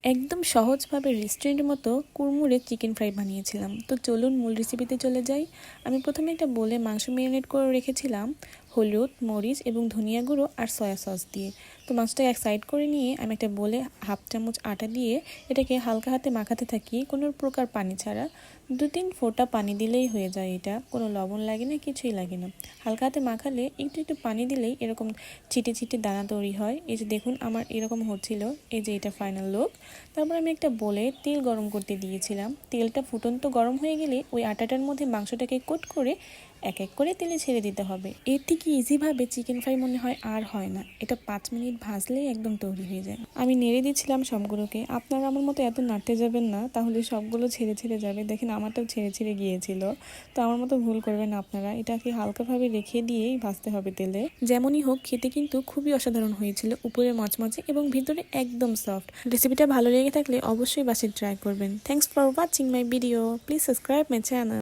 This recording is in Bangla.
একদম সহজভাবে রেস্টুরেন্টের মতো কুড়মুড়ে চিকেন ফ্রাই বানিয়েছিলাম। তো চলুন মূল রেসিপিতে চলে যাই। আমি প্রথমে একটা বলে মাংস ম্যারিনেট করে রেখেছিলাম হলুদ, মরিচ এবং ধনিয়া গুঁড়ো আর সয়া সস দিয়ে। তো মাছটা এক সাইড করে নিয়ে আমি একটা বলে হাফ চামচ আটা দিয়ে এটাকে হালকা হাতে মাখাতে থাকি, কোনো প্রকার পানি ছাড়া। 2-3 ফোঁটা পানি দিলেই হয়ে যায়, এটা কোনো লবণ লাগে না, কিছুই লাগে না। হালকা হাতে মাখালে একটু একটু পানি দিলেই এরকম ছিটে ছিটে দানা তৈরি হয়। এই যে দেখুন আমার এরকম হচ্ছিল, এই যে এটা ফাইনাল লুক। তারপর আমি একটা বলে তেল গরম করতে দিয়েছিলাম। তেলটা ফুটন্ত গরম হয়ে গেলে ওই আটাটার মধ্যে মাংসটাকে কোট করে এক এক করে তেলে ছেড়ে দিতে হবে। এর থেকে ইজিভাবে চিকেন ফ্রাই মনে হয় আর হয় না। এটা 5 মিনিট ভাজলেই একদম তৈরি হয়ে যায়। আমি নেড়ে দিচ্ছিলাম সবগুলোকে। আপনারা আমার মতো এত নাড়তে যাবেন না, তাহলে সবগুলো ছেড়ে ছেড়ে যাবে। দেখেন আমারটাও ছেড়ে ছেড়ে গিয়েছিল। তো আমার মতো ভুল করবেন আপনারা। এটাকে হালকাভাবে রেখে দিয়েই ভাজতে হবে তেলে। যেমনই হোক, খেতে কিন্তু খুবই অসাধারণ হয়েছিল। উপরে মচমচে এবং ভিতরে একদম সফট। রেসিপিটা ভালো লেগে থাকলে অবশ্যই বাসায় ট্রাই করবেন। Thanks for watching my video. Please subscribe my channel.